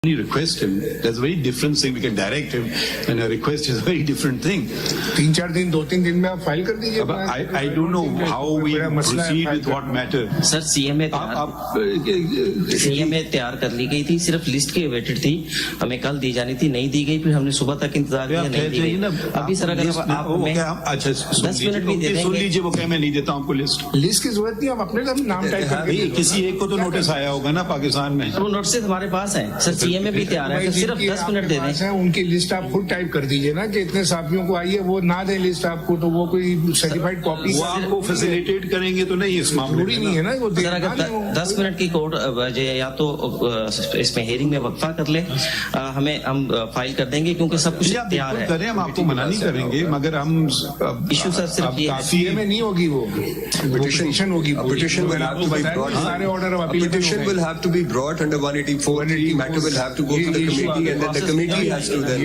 request him. There's a very different thing. We can direct him, and a request is a very different thing. 3-4 दिन 2-3 दिन में आप file कर दीजिए. I don't know how we proceed with what matter. Sir CMA तैयार कर ली गई थी, सिर्फ लिस्ट की वेटेड थी, हमें कल दी जानी थी, नहीं दी गई, फिर हमने सुबह तक इंतजार किया, नहीं दी गई. अभी सर अगर आप हमें 10 मिनट भी दे देंगे. सुन लीजिए, वो क्या मैं नहीं देता हूँ आपको लिस्ट. लिस्ट की जरूरत नहीं, आप अपने नाम टाइप करके किसी एक को तो नोटिस आया होगा ना पाकिस्तान में. वो नोटिस हमारे पास है सर, सीएमए भी तैयार है, सिर्फ 10 मिनट दे दें. उनकी लिस्ट आप खुद टाइप कर दीजिए ना कि इतने साथियों को आइए, वो ना दे लिस्ट आपको, तो वो कोई सर्टिफाइड कॉपी वो आपको फैसिलिटेट करेंगे तो नहीं, इस मामले में नहीं है ना. वो सर अगर 10 मिनट की कोर्ट या तो इसमें हेयरिंग में वक्फा कर ले, हम फाइल कर देंगे, क्योंकि सब कुछ तैयार है. करें, हम आपको मना नहीं करेंगे, मगर हम इशू सर सिर्फ ये सीएमए नहीं होगी, वो पिटीशन होगी. Petition will have to be brought. सारे order A petition will have to be brought under 184. The matter will have to go to the committee, and then the committee has to then.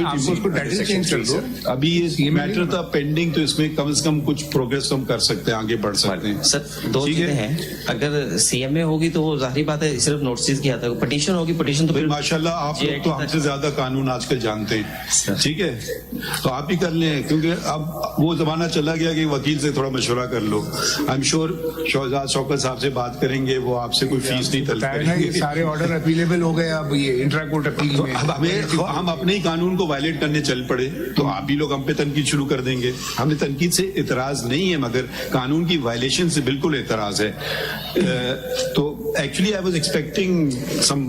आपको उसको title change कर दो. अभी ये matter था pending, तो इसमें कम से कम कुछ प्रोग्रेस हम कर सकते हैं, आगे बढ़ सकते हैं. सर दो चीजें हैं, अगर सीएमए होगी तो वो जाहिर बात है सिर्फ नोटिस किया था. पिटीशन होगी, पिटीशन तो माशाल्लाह आप लोग तो हमसे ज्यादा कानून आजकल जानते हैं, ठीक है, तो आप ही कर लें, क्योंकि अब वो जमाना चला गया कि वकील से थोड़ा मशवरा कर लो. I am sure Shahzad Shaukat साहब से बात करेंगे, वो आपसे कोई फीस नहीं तलब करेंगे. सारे ऑर्डर अपीलेबल हो गए, अब ये इंट्रा कोर्ट अपील में. अब हम अपने ही कानून को वायलेट करने चल पड़े तो आप ही लोग हम पे तनकीद शुरू कर देंगे. हमें तनकीद से इतराज नहीं है, मगर कानून की वायलेशन से बिल्कुल इतराज है. तो actually I was expecting some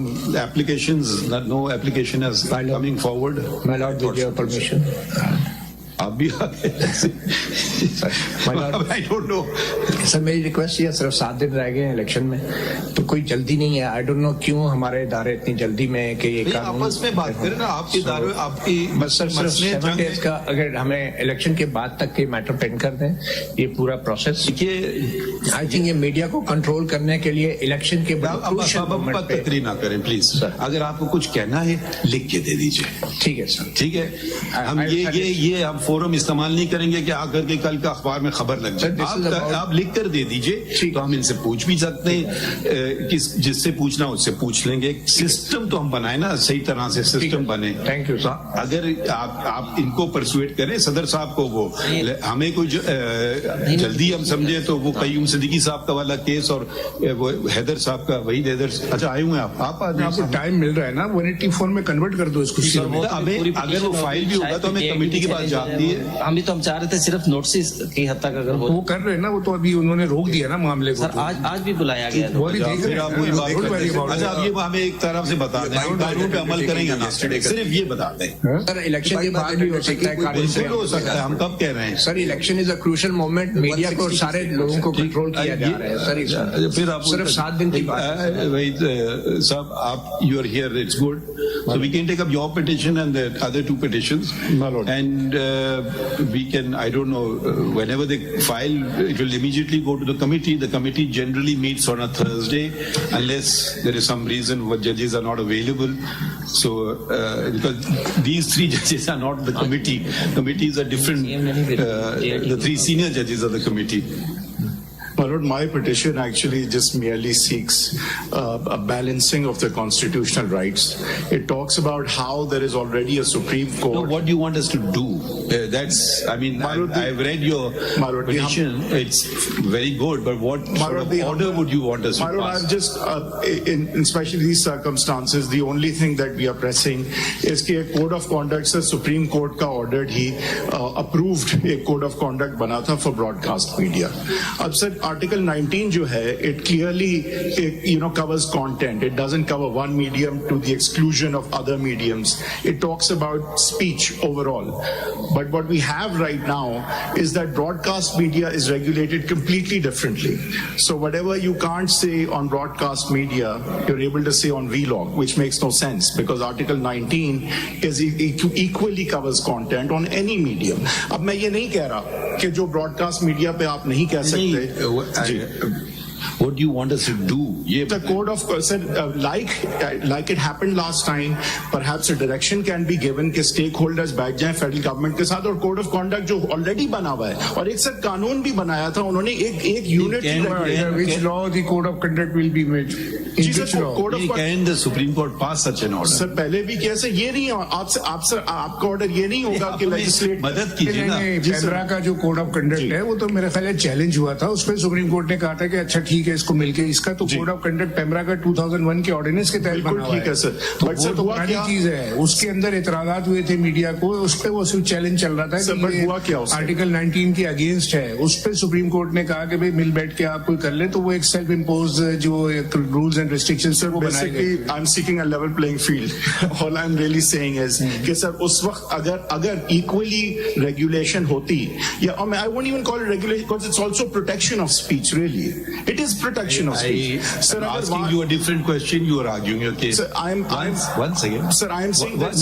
applications, no application is coming forward. My lord, with your permission. अभी I don't know. सर मेरी रिक्वेस्ट ये, सिर्फ 7 दिन रह गए हैं इलेक्शन में, तो कोई जल्दी नहीं है. आई डोंट नो क्यों हमारे इदारे इतनी जल्दी में है कि ये कानून आपस में बात करें ना. आपके इदारे आपकी बस सर सिर्फ 7 डेज का, अगर हमें इलेक्शन के बाद तक के मैटर पेंड कर दें, ये पूरा प्रोसेस. आई थिंक ये मीडिया को कंट्रोल करने के लिए इलेक्शन के बाद तकरीर ना करें प्लीज. अगर आपको कुछ कहना है लिख के दे दीजिए. ठीक है सर, ठीक है. हम ये हम फोरम इस्तेमाल नहीं करेंगे कि आकर के कल का अखबार में खबर लग जाए. आप लिख कर दे दीजिए, तो हम इनसे पूछ भी सकते हैं, जिससे पूछना उससे पूछ लेंगे. सिस्टम तो हम बनाए ना, सही तरह से सिस्टम बने. Thank you sir. अगर आप इनको परसुएट करें, सदर साहब को, वो हमें कोई जल्दी हम समझे तो वो कयूम सिद्दीकी साहब का वाला केस और वो हैदर साहब का, वही हैदर. अच्छा आए हुए आप आपको टाइम मिल रहा है ना, 184 में कन्वर्ट कर दो इसको. अगर वो फाइल भी होगा तो हमें कमेटी के पास जाती है. हम भी तो हम चाह रहे थे सिर्फ नोटिस की हद तक अगर वो कर रहे हैं ना, वो तो अभी उन्होंने रोक दिया ना मामले को. सर आज भी बुलाया गया. वो भी देख रहे हैं. अच्छा आप ये हमें एक तरफ से बता दें, हम कानून पे अमल करेंगे ना, सिर्फ ये बता दें. सर इलेक्शन के बाद भी हो सकता है, बिल्कुल हो सकता है. हम कब कह रहे हैं sir election is a crucial moment. Media को सारे लोगों को कंट्रोल किया जा रहा है सर. फिर आप सिर्फ 7 दिन की बात. वही साहब, आप you are here, it's good. So we can take up your petition and the other 2 petitions, and we can, I don't know, whenever they file, it will immediately go to the committee. The committee generally meets on a Thursday, unless there is some reason why judges are not available. So because these 3 judges are not the committee. Committees are different. The 3 senior judges are the committee. My lord, my petition actually just merely seeks a balancing of the constitutional rights. It talks about how there is already a Supreme Court. No, what do you want us to do? That's, I mean, I've read your petition. It's very good, but what sort of order would you want us to pass? I've just, in especially these circumstances, the only thing that we are pressing is कि एक code of conduct से Supreme Court का ordered ही approved एक code of conduct बना था for broadcast media. अब sir Article 19 जो है, it clearly covers content. It doesn't cover one medium to the exclusion of other mediums. It talks about speech overall. But what we have right now is that broadcast media is regulated completely differently. So whatever you can't say on broadcast media, you're able to say on vlog, which makes no sense because Article 19 is equally covers content on any medium. अब मैं ये नहीं कह रहा कि जो broadcast media पे आप नहीं कह सकते. What do you want us to do? The code of like it happened last time, perhaps a direction can be given कि stakeholders बैठ जाएं फेडरल गवर्नमेंट के साथ, और कोड ऑफ कॉन्डक्ट जो ऑलरेडी बना हुआ है, और एक सर कानून भी बनाया था उन्होंने, एक unit which law the code of conduct will be made? In जी which sir, law? Code of Can the Supreme Court pass such an order? Sir पहले भी कैसे ये नहीं, आपका ऑर्डर ये नहीं होगा कि लेजिस्लेट मदद कीजिए ना। पेमरा का जो कोड ऑफ कंडक्ट है वो तो मेरा ख्याल है चैलेंज हुआ था, उस पर सुप्रीम कोर्ट ने कहा था कि अच्छा ठीक है इसको मिलके, इसका तो कोड ऑफ कंडक्ट पेमरा का 2001 के ऑर्डिनेंस के तहत बिल्कुल बना हुआ ठीक है सर, तो बट वो सर तो हुआ पुरानी क्या? चीज है, उसके अंदर एतराजात हुए थे मीडिया को, उस पर वो सिर्फ चैलेंज चल रहा था सर, बट हुआ क्या उससे? आर्टिकल 19 के अगेंस्ट है, उस पर सुप्रीम कोर्ट ने कहा कि भाई मिल बैठ के आप कोई कर ले, तो वो एक सेल्फ इम्पोज जो रूल्स एंड रिस्ट्रिक्शंस वो बनाए गए। Basically, I'm seeking a level playing field. All I'm really saying is कि सर उस वक्त अगर equally regulation होती, या I won't even call it regulation because it's also protection of speech. Really, it is protection of speech. I'm asking you a different question. You are arguing your case. Sir, Once again. Sir, I am saying that What-